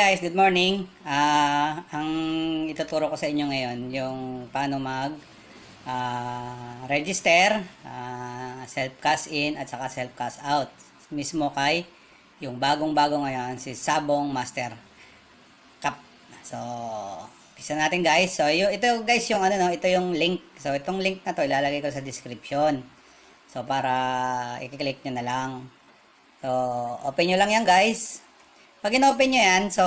guys, good morning. Ang ituturo ko sa inyo ngayon, yung paano register, self-cash in at saka self-cash out. Mismo kay yung bagong-bago ngayon, si Sabong Master Cup. So, isa natin guys. So, ito guys yung ito yung link. So, itong link na to ilalagay ko sa description. So, para i-click nyo na lang. So, open nyo lang yan guys. Pag in-open nyo yan, so,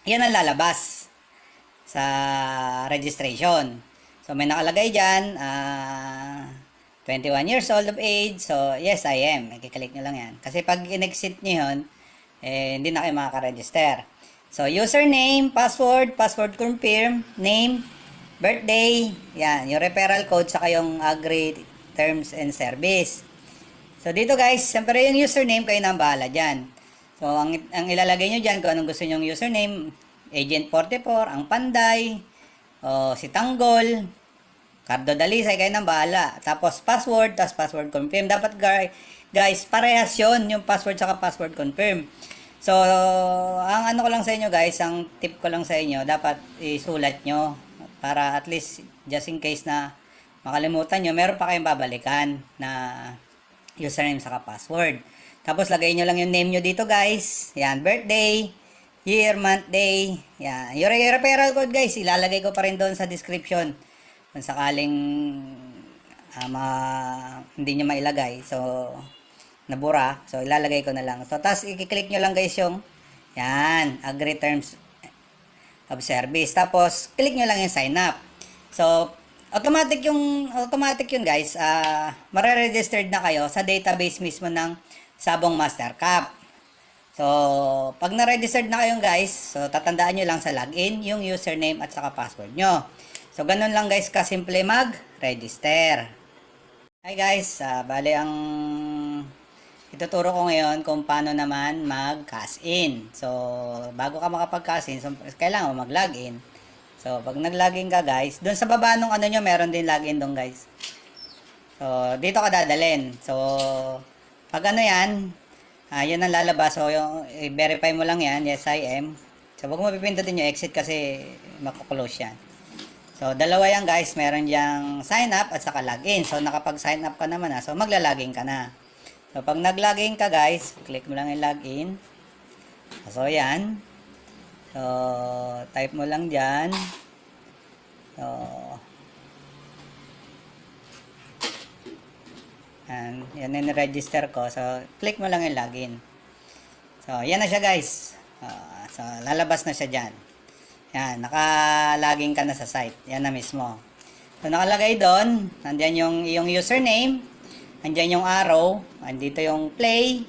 yan ang lalabas sa registration. So, may nakalagay dyan, 21 years old of age. So, yes, I am. I-click nyo lang yan. Kasi pag in-exit nyo yun, hindi na kayo makaka-register. So, username, password confirm, name, birthday, yan, yung referral code, saka yung agree terms and service. So, dito guys, siyempre yung username, kayo na ang bahala dyan. So, ang ilalagay nyo dyan, kung anong gusto nyong username, Agent44, ang Panday, o si Tanggol, Cardo Dalisay, kayo nang bahala. Tapos, password confirm. Dapat, guys, parehas yun, yung password saka password confirm. So, ang ano ko lang sa inyo, guys, ang tip ko lang sa inyo, dapat isulat nyo, para at least, just in case na makalimutan nyo, meron pa kayong babalikan na username saka password. Tapos, lagay nyo lang yung name nyo dito, guys. Yan, birthday, year, month, day. Yan. Yung referral code, guys, ilalagay ko pa rin doon sa description. Kung sakaling hindi nyo mailagay. So, nabura. So, ilalagay ko na lang. So, tapos, i-click nyo lang, guys, yung yan, agree terms of service. Tapos, click nyo lang yung sign up. So, automatic yun, guys. Mare-registered na kayo sa database mismo ng Sabong Master Cup. So, pag na-registered na kayong guys, so tatandaan nyo lang sa login yung username at saka password nyo. So, ganun lang guys kasimple mag-register. Hi guys, bali ang ituturo ko ngayon kung paano naman mag-cash in. So, bago ka makapag-cash in, so, kailangan mo mag-login. So, pag nag-login ka guys, dun sa baba nung ano nyo, meron din login dun guys. So, dito ka dadalhin. So, pag ano yan, yan ang lalabas. So, yung i-verify mo lang yan. Yes, I am. So, wag mo pipindutin yung exit kasi makuklose yan. So, dalawa yan guys. Meron diyang sign up at saka login. So, nakapag-sign up ka naman na. So, magla-login ka na. So, pag nag-login ka guys, click mo lang yung login. So, yan. So, type mo lang dyan. So, yan register ko. So, click mo lang yung login. So, yan na siya guys. So, lalabas na siya dyan. Yan, naka-login ka na sa site. Yan na mismo. So, nakalagay doon. Nandyan yung username. Nandyan yung arrow. Andito yung play.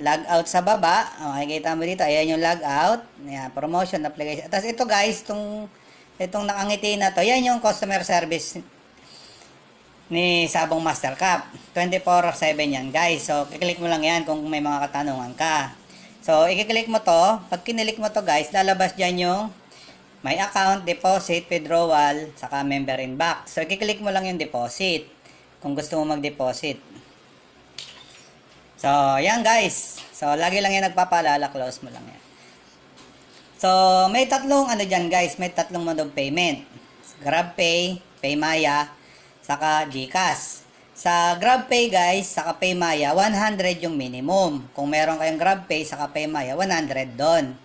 Log out sa baba. Makikita mo dito. Ayan yung log out. Yan, promotion, application. Tapos ito guys, itong nakangiti na to. Yan yung customer service ni Sabong Master Cup. 24/7 yan guys. So, kiklik mo lang yan kung may mga katanungan ka. So, ikiklik mo to. Pag kinilik mo to guys, lalabas dyan yung my account, deposit, withdrawal, saka member inbox. So, ikiklik mo lang yung deposit kung gusto mo mag-deposit. So, yan guys. So, lagi lang yan nagpapaalala. Close mo lang yan. So, may tatlong dyan guys. May tatlong mode of payment. GrabPay, PayMaya, saka GCash. Sa GrabPay guys, saka PayMaya, 100 yung minimum. Kung meron kayong GrabPay, saka PayMaya, 100 doon.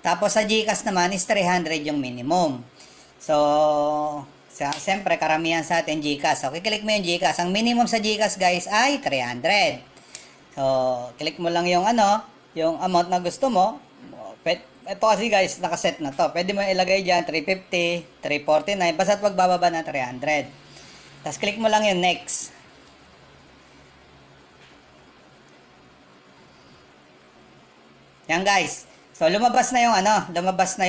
Tapos sa GCash naman is 300 yung minimum. So, siyempre karamihan sa atin GCash. So, kiklik mo yung GCash. Ang minimum sa GCash guys ay 300. So, click mo lang yung yung amount na gusto mo. Ito kasi guys, nakaset na to. Pwede mo ilagay dyan, 350, 349, basta't magbababa na 300. Tapos click mo lang yung next. Yan guys. So lumabas na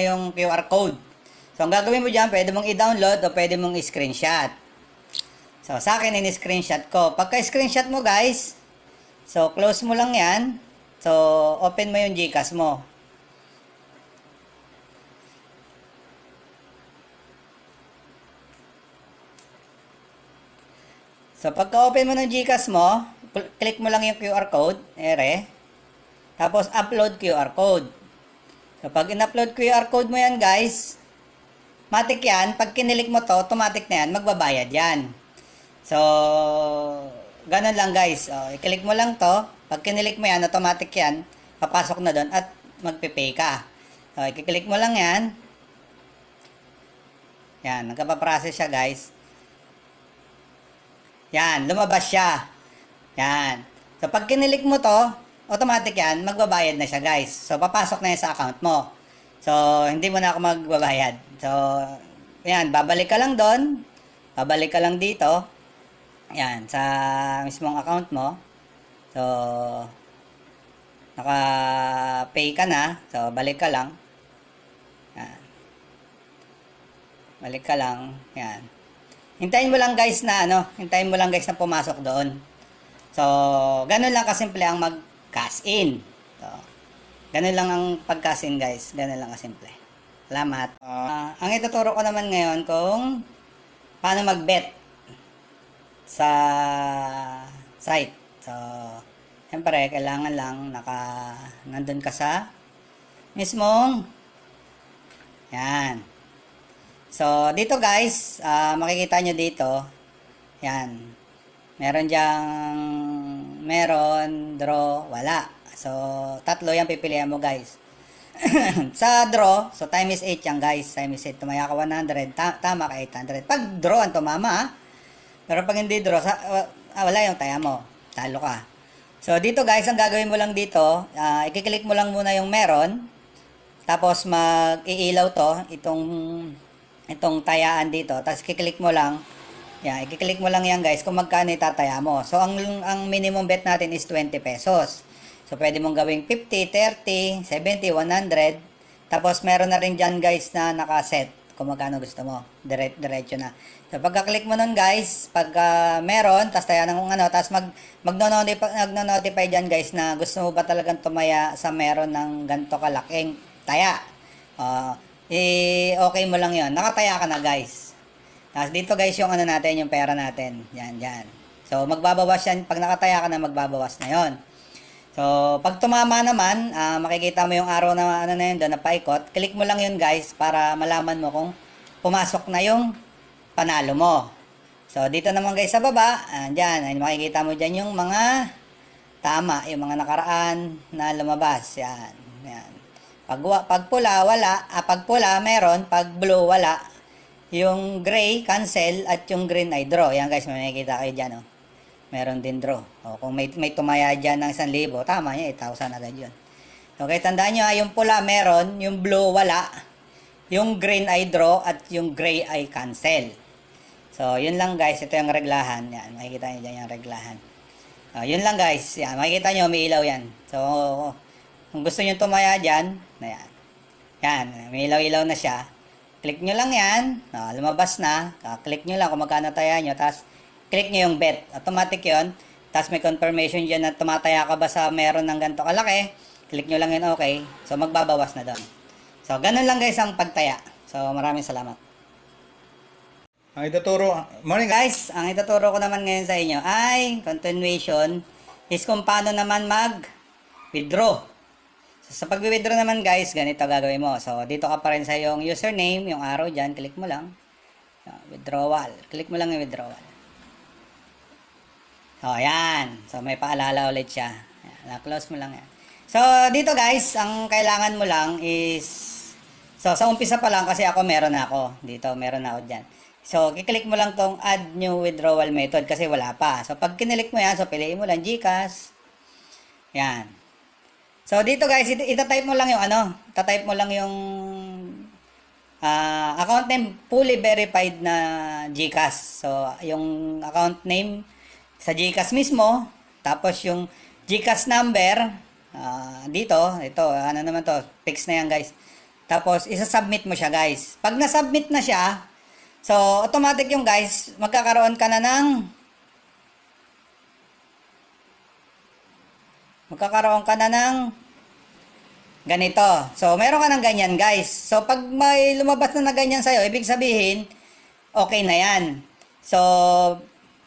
yung QR code. So ang gagawin mo diyan, pwede mong i-download o pwede mong i-screenshot. So sa akin in-screenshot ko. Pagka-screenshot mo guys, so close mo lang 'yan. So open mo yung GCash mo. So, pagka-open mo ng GCash mo, click mo lang yung QR code, tapos upload QR code. So, pag in-upload QR code mo yan, guys, matik yan. Pag kinilik mo to, automatic na yan, magbabayad yan. So, ganun lang, guys. O, i-click mo lang to. Pag kinilik mo yan, automatic yan, papasok na doon at magpe-pay ka. So, i-click mo lang yan. Yan, nagpapaprocess siya, guys. Yan, lumabas siya. Yan. So, pag kinilik mo to, automatic yan, magbabayad na siya, guys. So, papasok na yan sa account mo. So, hindi mo na ako magbabayad. So, yan, babalik ka lang doon. Babalik ka lang dito. Yan, sa mismong account mo. So, naka-pay ka na. So, balik ka lang. Yan. Balik ka lang. Yan. Hintayin mo lang guys na hintayin mo lang guys na pumasok doon. So, ganun lang kasimple ang mag-cash in. So, ganun lang ang pag-cash in guys. Ganun lang kasimple. Salamat. Ang ituturo ko naman ngayon kung paano mag-bet sa site. So, siyempre, kailangan lang nandun ka sa mismong yan. So, dito guys, makikita nyo dito, yan, meron, draw, wala. So, tatlo yan pipilihan mo guys. Sa draw, so time is 8 yan guys, time is 8, tumaya ka 100, tama ka 800. Pag draw ang tumama, pero pag hindi draw, wala yung taya mo, talo ka. So, dito guys, ang gagawin mo lang dito, i-click mo lang muna yung meron, tapos mag-iilaw to, itong tayaan dito. Tapos kiklik mo lang. Yan, i-click mo lang yan guys kung magkano itataya mo. So, ang minimum bet natin is 20 pesos. So, pwede mong gawing 50, 30, 70, 100. Tapos, meron na rin dyan guys na nakaset kung magkano gusto mo. Diretso na. So, pagka-click mo nun guys, pagka meron, tapos taya ng kung tapos magno-notify dyan guys na gusto mo ba talagang tumaya sa meron ng ganito kalaking taya. Okay mo lang yon, nakataya ka na guys. Tapos dito guys yung natin, yung pera natin. Yan. So magbabawas yan, pag nakataya ka na magbabawas na yon. So pag tumama naman, makikita mo yung arrow na na yun doon na paikot. Click mo lang yun guys para malaman mo kung pumasok na yung panalo mo. So dito naman guys sa baba, andyan, makikita mo dyan yung mga tama, yung mga nakaraan na lumabas. Yan. Pag pula, wala. Pag pula, meron. Pag blue, wala. Yung gray, cancel. At yung green ay draw. Yan guys, may makikita kayo dyan. Meron din draw. Kung may tumaya dyan ng 1,000, tama niya, 8,000 agad yun. Okay, tandaan nyo, yung pula, meron. Yung blue, wala. Yung green ay draw. At yung gray ay cancel. So, yun lang guys. Ito yung reglahan. Yan, makikita nyo dyan yung reglahan. Yun lang guys. Yan, makikita nyo, may ilaw yan. So, kung gusto nyo tumaya dyan, na yan. Yan, may ilaw-ilaw na siya. Click nyo lang yan. Lumabas na. Click nyo lang kung magkano taya nyo. Tapos, click nyo yung bet. Automatic yon. Tapos, may confirmation dyan na tumataya ka ba sa meron ng ganito kalaki. Click nyo lang yun, okay. So, magbabawas na doon. So, ganun lang guys ang pagtaya. So, maraming salamat. Morning guys, ang ituturo ko naman ngayon sa inyo ay continuation is kung paano naman mag-withdraw. So, sa pag-withdraw naman guys, ganito gagawin mo. So, dito ka pa rin sa yung username, yung arrow dyan, click mo lang. Withdrawal. Click mo lang yung withdrawal. So, ayan. So, may paalala ulit siya. Na-close mo lang yan. So, dito guys, ang kailangan mo lang is, so, sa umpisa pa lang kasi meron na ako. Dito, meron na ako dyan. So, kiklik mo lang tong add new withdrawal method kasi wala pa. So, pag kinilik mo yan, so, piliin mo lang GCash. Yan. So, dito guys, itatype mo lang yung itatype mo lang yung account name fully verified na GCash. So, yung account name sa GCash mismo, tapos yung GCash number, dito, ito, naman to, fix na yan guys. Tapos, isa-submit mo siya guys. Pag na-submit na siya, so, automatic yung guys, magkakaroon ka na ng ganito. So, meron ka ng ganyan, guys. So, pag may lumabas na ganyan sa'yo, ibig sabihin, okay na yan. So,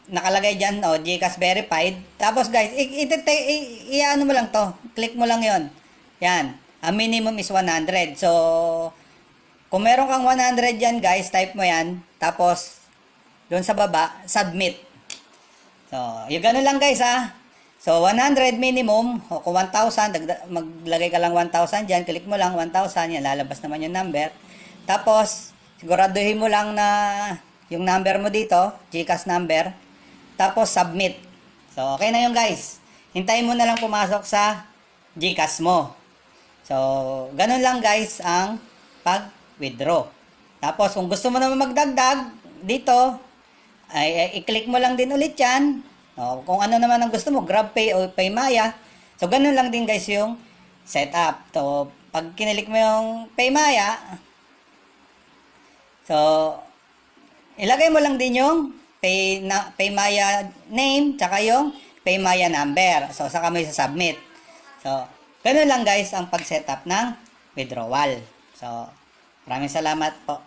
nakalagay dyan, GCash verified. Tapos, guys, i-ano mo lang to. Click mo lang yon. Yan. Ang minimum is 100. So, kung meron kang 100 yan guys, type mo yan. Tapos, doon sa baba, submit. So, yung ganun lang guys ha. So, 100 minimum. O kung 1,000, maglagay ka lang 1,000 dyan. Click mo lang 1,000. Yan, lalabas naman yung number. Tapos, siguraduhin mo lang na yung number mo dito, GCash number. Tapos, submit. So, okay na yun guys. Hintayin mo na lang pumasok sa GCash mo. So, ganun lang guys ang pag-withdraw. Tapos, kung gusto mo naman magdagdag dito, ay i-click mo lang din ulit yan. O, kung ano naman ang gusto mo, GrabPay o Paymaya. So, ganun lang din guys yung setup. So, pag kinilik mo yung Paymaya, so, ilagay mo lang din yung Paymaya name, tsaka yung Paymaya number. So, saka mo submit. So, ganun lang guys ang pag-setup ng withdrawal. So, maraming salamat po.